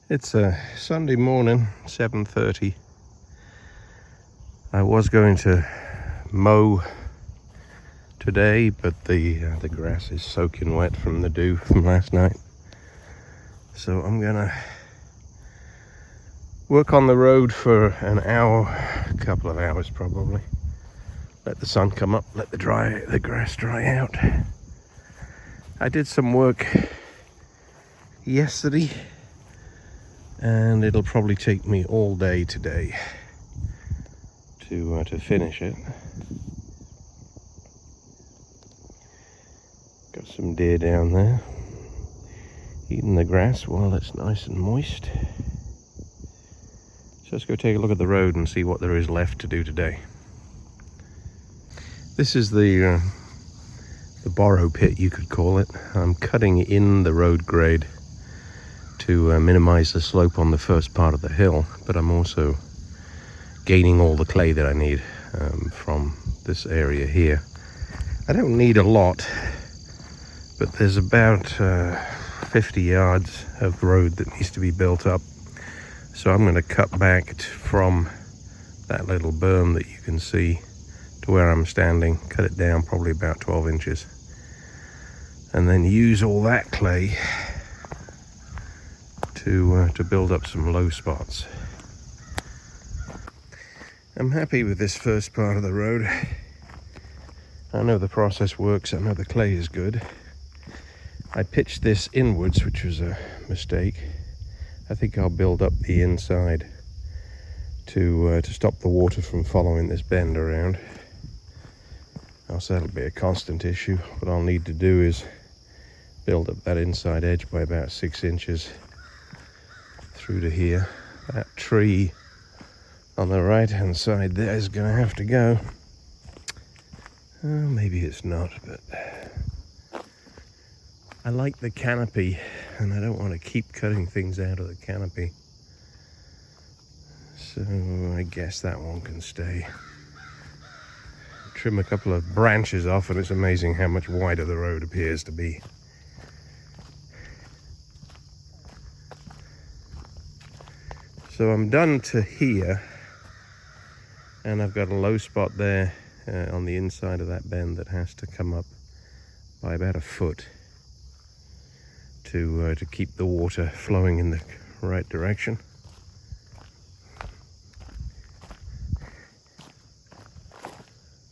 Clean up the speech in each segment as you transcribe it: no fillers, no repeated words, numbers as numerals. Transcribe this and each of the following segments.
It's a Sunday morning, 7:30. I was going to mow today, but the grass is soaking wet from the dew from last night. So I'm gonna work on the road for an hour, a couple of hours probably. Let the sun come up, let the grass dry out. I did some work yesterday, and it'll probably take me all day today to finish it. Got some deer down there eating the grass while it's nice and moist. So let's go take a look at the road and see what there is left to do today. This is the borrow pit, you could call it. I'm cutting in the road grade to minimize the slope on the first part of the hill, but I'm also gaining all the clay that I need from this area here. I don't need a lot, but there's about 50 yards of road that needs to be built up. So I'm going to cut back from that little berm that you can see to where I'm standing, cut it down probably about 12 inches, and then use all that clay to build up some low spots. I'm happy with this first part of the road. I know the process works, I know the clay is good. I pitched this inwards, which was a mistake. I think I'll build up the inside to stop the water from following this bend around. Also, that'll be a constant issue. What I'll need to do is build up that inside edge by about 6 inches through to here. That tree on the right hand side there is going to have to go. Maybe it's not, but I like the canopy and I don't want to keep cutting things out of the canopy. So I guess that one can stay. Trim a couple of branches off and it's amazing how much wider the road appears to be. So I'm done to here, and I've got a low spot there on the inside of that bend that has to come up by about a foot to keep the water flowing in the right direction.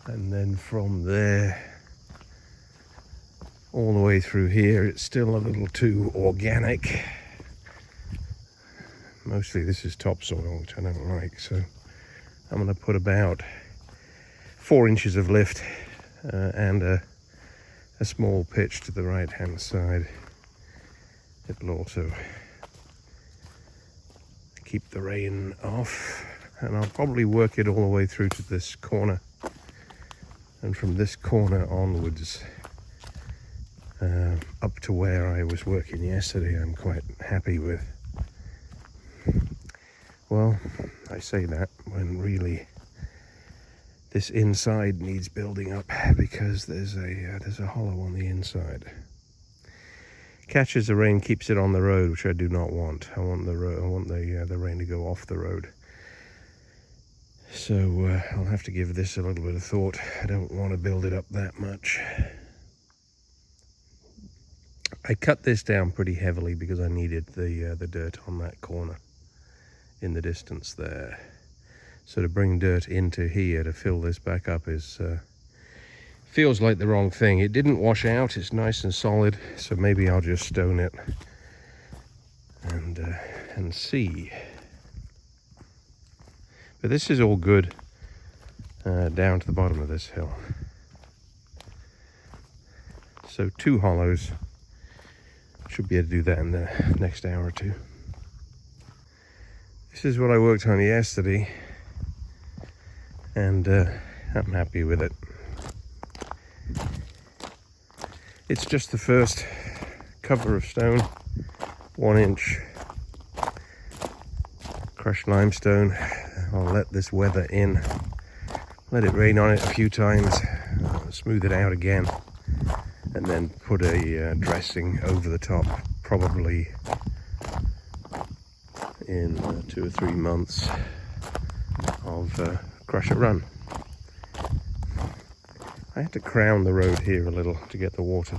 And then from there all the way through here, it's still a little too organic. Mostly this is topsoil, which I don't like, so I'm going to put about 4 inches of lift and a small pitch to the right hand side. It'll also keep the rain off, and I'll probably work it all the way through to this corner, and from this corner onwards up to where I was working yesterday I'm quite happy with. Well, I say that when really this inside needs building up because there's a hollow on the inside. Catches the rain, keeps it on the road, which I do not want. I want the rain to go off the road. So I'll have to give this a little bit of thought. I don't want to build it up that much. I cut this down pretty heavily because I needed the dirt on that corner in the distance there. So to bring dirt into here to fill this back up is feels like the wrong thing. It didn't wash out, it's nice and solid, so maybe I'll just stone it and see. But this is all good down to the bottom of this hill. So 2 hollows. Should be able to do that in the next hour or two. This is what I worked on yesterday, and I'm happy with it. It's just the first cover of stone, 1 inch crushed limestone. I'll let this weather in, let it rain on it a few times, smooth it out again, and then put a dressing over the top, probably in 2 or 3 months of Crusher Run. I had to crown the road here a little to get the water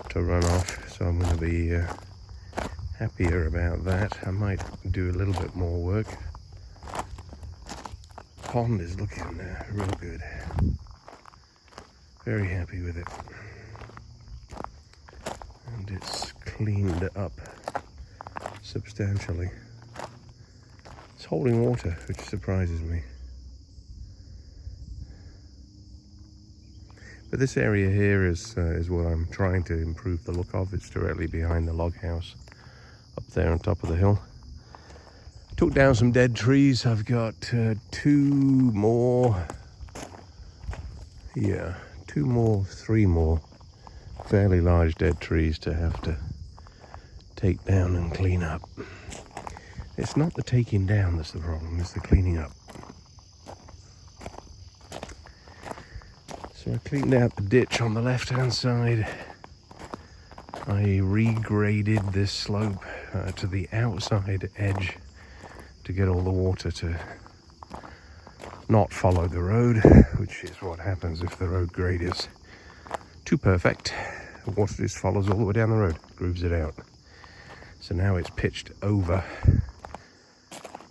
to run off, so I'm going to be happier about that. I might do a little bit more work. Pond is looking real good. Very happy with it. And it's cleaned up substantially. It's holding water, which surprises me. But this area here is what I'm trying to improve the look of. It's directly behind the log house up there on top of the hill. Took down some dead trees. I've got 3 more fairly large dead trees to have to take down and clean up. It's not the taking down that's the problem, it's the cleaning up. So I cleaned out the ditch on the left hand side. I regraded this slope to the outside edge to get all the water to not follow the road, which is what happens if the road grade is too perfect. The water just follows all the way down the road, grooves it out. So now it's pitched over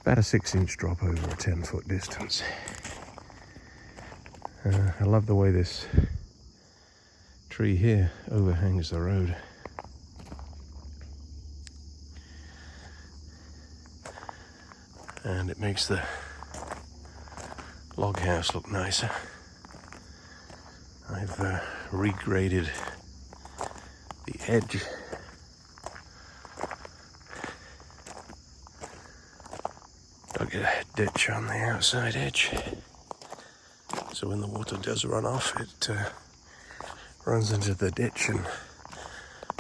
about a 6-inch drop over a 10-foot distance. I love the way this tree here overhangs the road. And it makes the log house look nicer. I've regraded the edge. Dug a ditch on the outside edge, so when the water does run off, it runs into the ditch and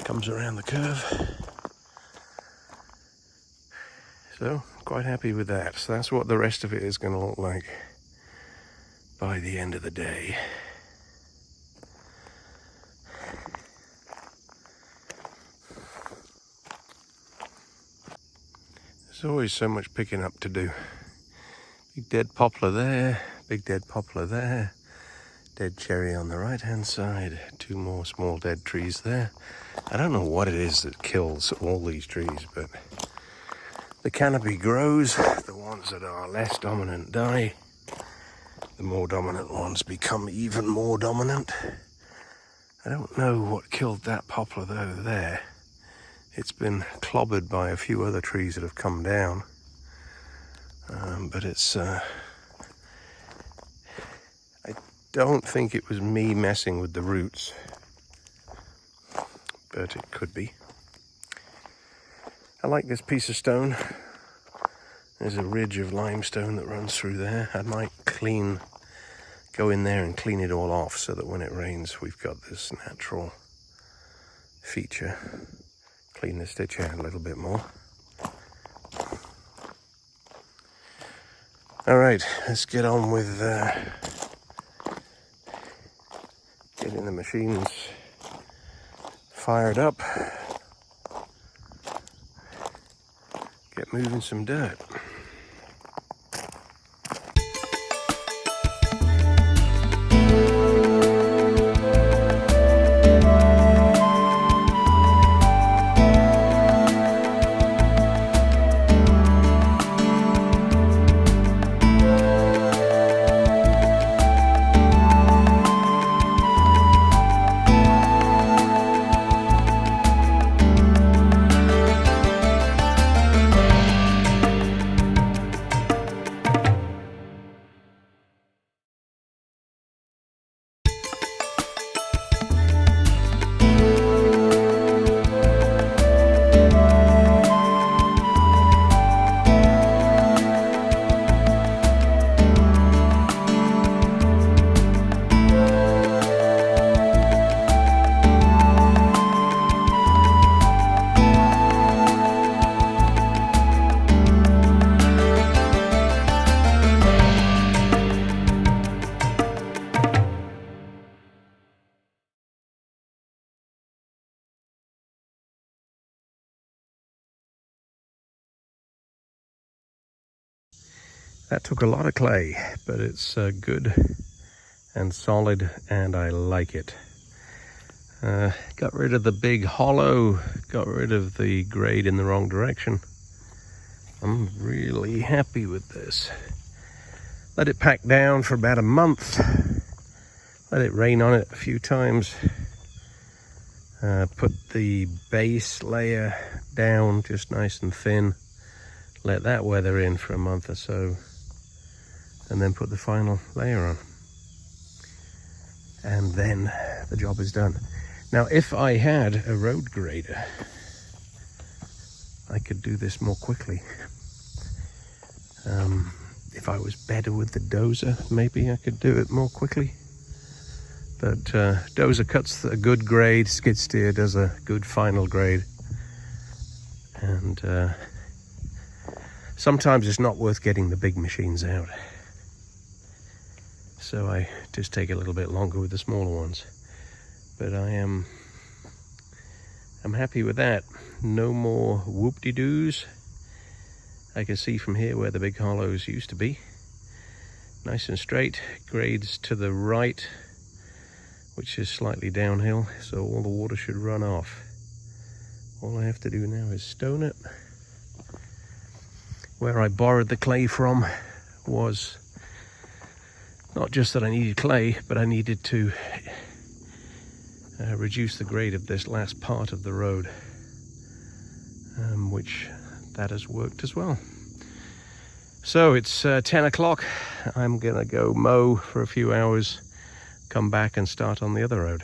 comes around the curve. So, quite happy with that. So that's what the rest of it is going to look like by the end of the day. There's always so much picking up to do. Big dead poplar there, big dead poplar there, dead cherry on the right hand side, 2 more small dead trees there. I don't know what it is that kills all these trees, but the canopy grows. The ones that are less dominant die. The more dominant ones become even more dominant. I don't know what killed that poplar though there. It's been clobbered by a few other trees that have come down. But it's... I don't think it was me messing with the roots. But it could be. I like this piece of stone. There's a ridge of limestone that runs through there. I might go in there and clean it all off so that when it rains we've got this natural feature. Clean this ditch out a little bit more. Alright, let's get on with getting the machines fired up. Get moving some dirt. That took a lot of clay, but it's good and solid, and I like it. Got rid of the big hollow, got rid of the grade in the wrong direction. I'm really happy with this. Let it pack down for about a month. Let it rain on it a few times. Put the base layer down just nice and thin. Let that weather in for a month or so. And then put the final layer on. And then the job is done. Now, if I had a road grader, I could do this more quickly. If I was better with the dozer, maybe I could do it more quickly. But dozer cuts a good grade, skid steer does a good final grade. And sometimes it's not worth getting the big machines out. So I just take a little bit longer with the smaller ones. But I'm happy with that. No more whoop-de-doos. I can see from here where the big hollows used to be. Nice and straight, grades to the right, which is slightly downhill, so all the water should run off. All I have to do now is stone it. Where I borrowed the clay from was not just that I needed clay, but I needed to reduce the grade of this last part of the road, which that has worked as well. So it's 10 o'clock. I'm gonna go mow for a few hours, come back and start on the other road.